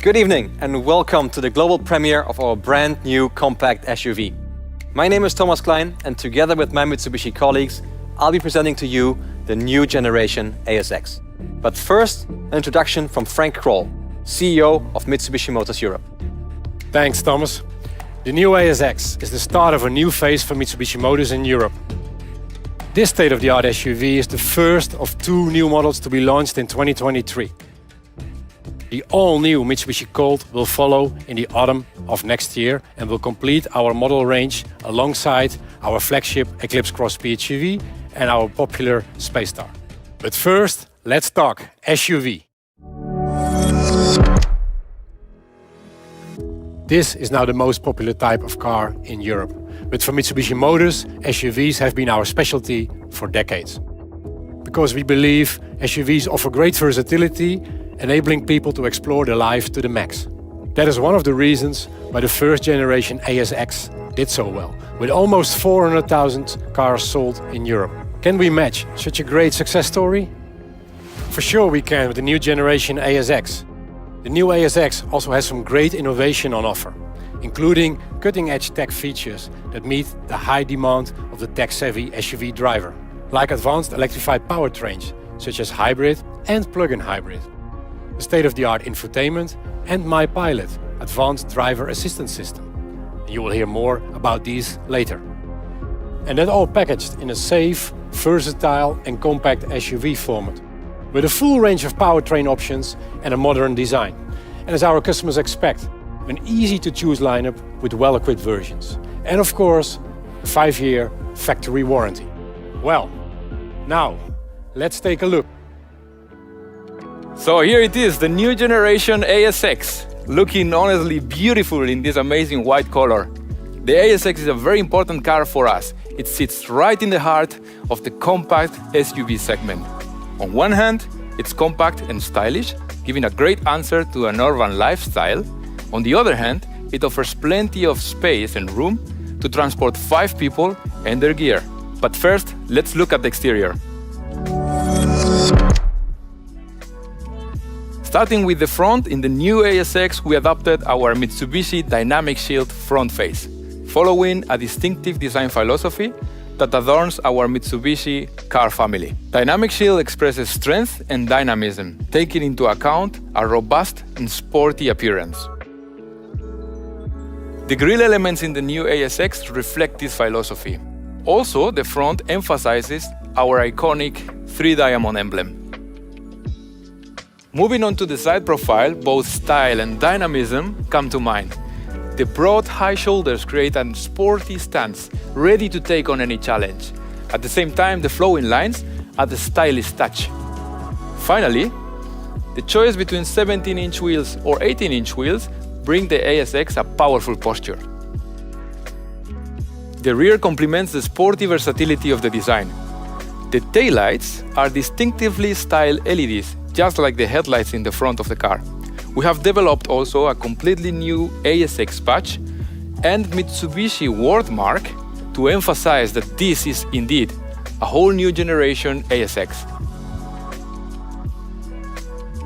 Good evening and welcome to the global premiere of our brand new compact SUV. My name is Thomas Klein and together with my Mitsubishi colleagues, I'll be presenting to you the new generation ASX. But first, an introduction from Frank Kroll, CEO of Mitsubishi Motors Europe. Thanks, Thomas. The new ASX is the start of a new phase for Mitsubishi Motors in Europe. This state-of-the-art SUV is the first of two new models to be launched in 2023. The all-new Mitsubishi Colt will follow in the autumn of next year and will complete our model range alongside our flagship Eclipse Cross PHEV and our popular Space Star. But first, let's talk SUV. This is now the most popular type of car in Europe. But for Mitsubishi Motors, SUVs have been our specialty for decades. Because we believe SUVs offer great versatility, enabling people to explore their life to the max. That is one of the reasons why the first generation ASX did so well, with almost 400,000 cars sold in Europe. Can we match such a great success story? For sure we can with the new generation ASX. The new ASX also has some great innovation on offer, including cutting-edge tech features that meet the high demand of the tech-savvy SUV driver, like advanced electrified powertrains, such as hybrid and plug-in hybrid, the state-of-the-art infotainment, and My Pilot, advanced driver assistance system. You will hear more about these later. And that all packaged in a safe, versatile and compact SUV format, with a full range of powertrain options and a modern design. And as our customers expect, an easy-to-choose lineup with well-equipped versions. And of course, a 5-year factory warranty. Well, now, let's take a look. So here it is, the new generation ASX, looking honestly beautiful in this amazing white color. The ASX is a very important car for us. It sits right in the heart of the compact SUV segment. On one hand, it's compact and stylish, giving a great answer to an urban lifestyle. On the other hand, it offers plenty of space and room to transport 5 people and their gear. But first, let's look at the exterior. Starting with the front, in the new ASX we adopted our Mitsubishi Dynamic Shield front face, following a distinctive design philosophy that adorns our Mitsubishi car family. Dynamic Shield expresses strength and dynamism, taking into account a robust and sporty appearance. The grille elements in the new ASX reflect this philosophy. Also, the front emphasizes our iconic 3-diamond emblem. Moving on to the side profile, both style and dynamism come to mind. The broad, high shoulders create a sporty stance, ready to take on any challenge. At the same time, the flowing lines add a stylish touch. Finally, the choice between 17-inch wheels or 18-inch wheels bring the ASX a powerful posture. The rear complements the sporty versatility of the design. The taillights are distinctively styled LEDs, just like the headlights in the front of the car. We have developed also a completely new ASX patch and Mitsubishi wordmark to emphasize that this is indeed a whole new generation ASX.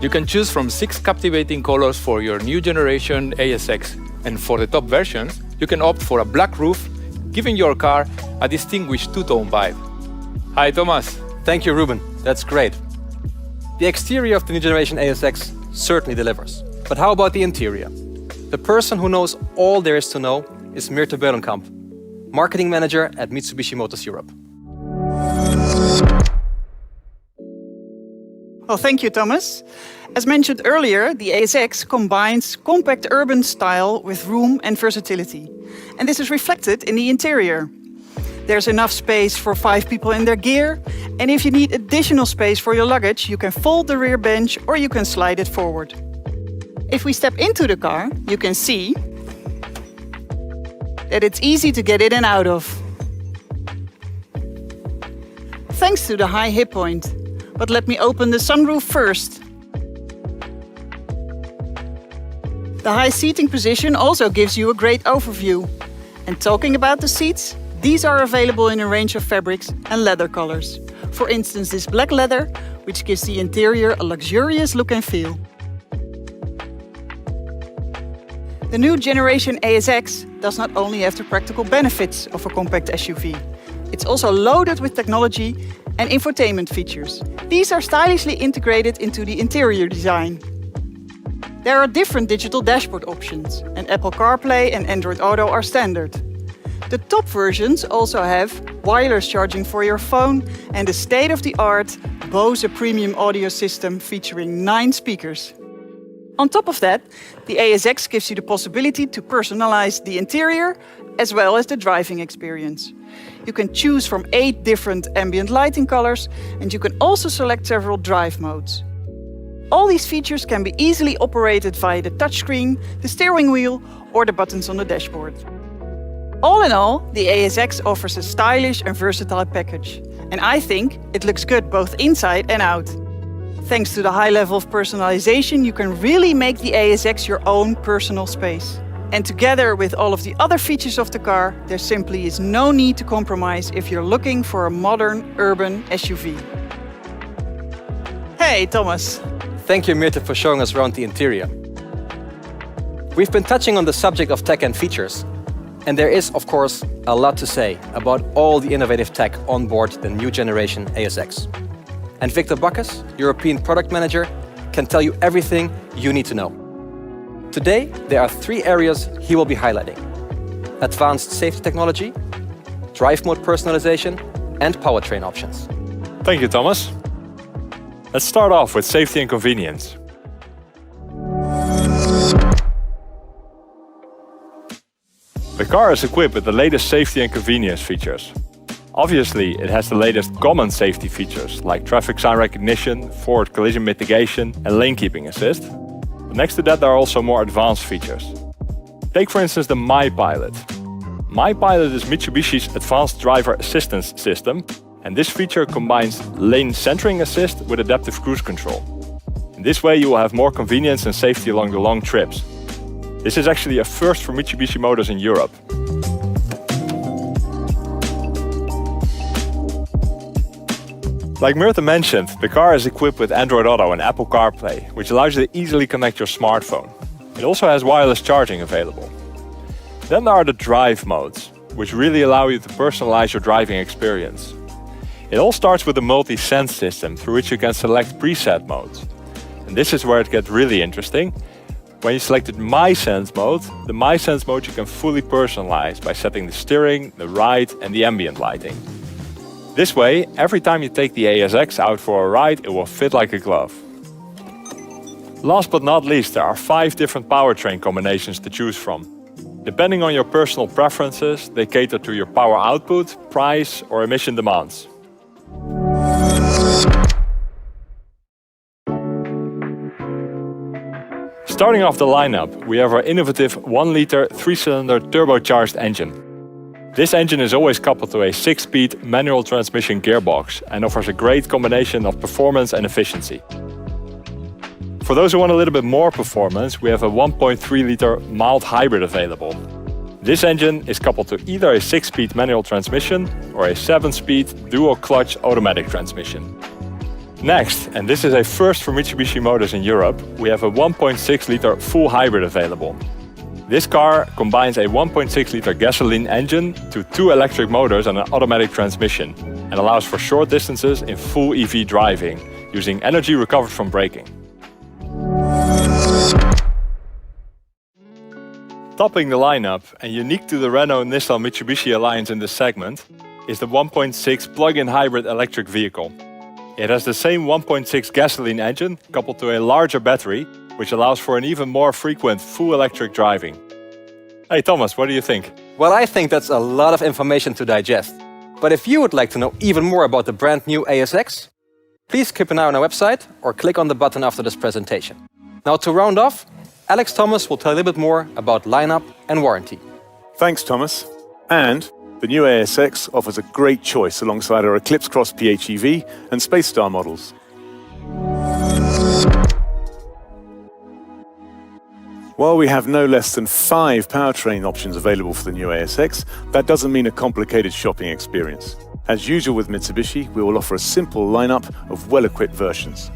You can choose from 6 captivating colors for your new generation ASX, and for the top versions, you can opt for a black roof, giving your car a distinguished two-tone vibe. Hi, Thomas. Thank you, Ruben. That's great. The exterior of the new generation ASX certainly delivers. But how about the interior? The person who knows all there is to know is Mirte Beulenkamp, Marketing Manager at Mitsubishi Motors Europe. Well, thank you, Thomas. As mentioned earlier, the ASX combines compact urban style with room and versatility. And this is reflected in the interior. There's enough space for 5 people in their gear, and if you need additional space for your luggage, you can fold the rear bench or you can slide it forward. If we step into the car, you can see that it's easy to get in and out of, thanks to the high hip point. But let me open the sunroof first. The high seating position also gives you a great overview. And talking about the seats, these are available in a range of fabrics and leather colors. For instance, this black leather, which gives the interior a luxurious look and feel. The new generation ASX does not only have the practical benefits of a compact SUV, it's also loaded with technology and infotainment features. These are stylishly integrated into the interior design. There are different digital dashboard options, and Apple CarPlay and Android Auto are standard. The top versions also have wireless charging for your phone and a state-of-the-art Bose premium audio system featuring 9 speakers. On top of that, the ASX gives you the possibility to personalize the interior as well as the driving experience. You can choose from 8 different ambient lighting colors, and you can also select several drive modes. All these features can be easily operated via the touchscreen, the steering wheel, or the buttons on the dashboard. All in all, the ASX offers a stylish and versatile package, and I think it looks good both inside and out. Thanks to the high level of personalization, you can really make the ASX your own personal space. And together with all of the other features of the car, there simply is no need to compromise if you're looking for a modern urban SUV. Hey, Thomas. Thank you, Mirte, for showing us around the interior. We've been touching on the subject of tech and features, and there is, of course, a lot to say about all the innovative tech on board the new generation ASX. And Victor Bakkes, European Product Manager, can tell you everything you need to know. Today, there are 3 areas he will be highlighting: advanced safety technology, drive mode personalization, and powertrain options. Thank you, Thomas. Let's start off with safety and convenience. The car is equipped with the latest safety and convenience features. Obviously, it has the latest common safety features like traffic sign recognition, forward collision mitigation, and lane keeping assist. But next to that, there are also more advanced features. Take for instance the MyPilot. MyPilot is Mitsubishi's advanced driver assistance system, and this feature combines lane centering assist with adaptive cruise control. In this way, you will have more convenience and safety along the long trips. This is actually a first for Mitsubishi Motors in Europe. Like Mirte mentioned, the car is equipped with Android Auto and Apple CarPlay, which allows you to easily connect your smartphone. It also has wireless charging available. Then there are the drive modes, which really allow you to personalize your driving experience. It all starts with a multi-sense system through which you can select preset modes. And this is where it gets really interesting. When you selected MySense mode, the MySense mode you can fully personalize by setting the steering, the ride, and the ambient lighting. This way, every time you take the ASX out for a ride, it will fit like a glove. Last but not least, there are 5 different powertrain combinations to choose from. Depending on your personal preferences, they cater to your power output, price, or emission demands. Starting off the lineup, we have our innovative 1-liter 3-cylinder turbocharged engine. This engine is always coupled to a 6-speed manual transmission gearbox and offers a great combination of performance and efficiency. For those who want a little bit more performance, we have a 1.3-liter mild hybrid available. This engine is coupled to either a 6-speed manual transmission or a 7-speed dual-clutch automatic transmission. Next, and this is a first for Mitsubishi Motors in Europe, we have a 1.6-liter full hybrid available. This car combines a 1.6-liter gasoline engine to 2 electric motors and an automatic transmission, and allows for short distances in full EV driving, using energy recovered from braking. Topping the lineup, and unique to the Renault-Nissan-Mitsubishi alliance in this segment, is the 1.6 plug-in hybrid electric vehicle. It has the same 1.6 gasoline engine coupled to a larger battery, which allows for an even more frequent full electric driving. Hey Thomas, what do you think? Well, I think that's a lot of information to digest. But if you would like to know even more about the brand new ASX, please keep an eye on our website or click on the button after this presentation. Now to round off, Alex Thomas will tell you a little bit more about lineup and warranty. Thanks, Thomas. And the new ASX offers a great choice alongside our Eclipse Cross PHEV and Space Star models. While we have no less than 5 powertrain options available for the new ASX, that doesn't mean a complicated shopping experience. As usual with Mitsubishi, we will offer a simple lineup of well-equipped versions.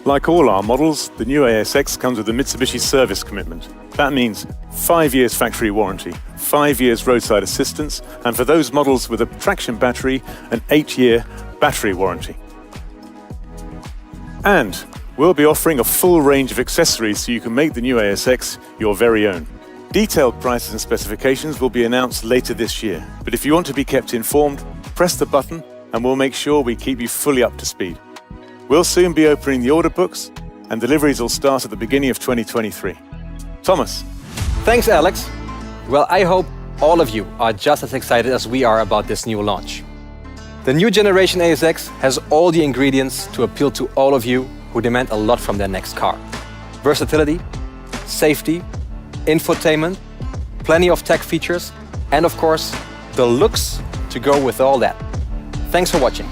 Like all our models, the new ASX comes with a Mitsubishi service commitment. That means 5 years factory warranty, 5 years roadside assistance, and for those models with a traction battery, an 8-year battery warranty. And we'll be offering a full range of accessories so you can make the new ASX your very own. Detailed prices and specifications will be announced later this year, but if you want to be kept informed, press the button and we'll make sure we keep you fully up to speed. We'll soon be opening the order books and deliveries will start at the beginning of 2023. Thomas. Thanks, Alex. Well, I hope all of you are just as excited as we are about this new launch. The new generation ASX has all the ingredients to appeal to all of you who demand a lot from their next car. Versatility, safety, infotainment, plenty of tech features, and of course, the looks to go with all that. Thanks for watching.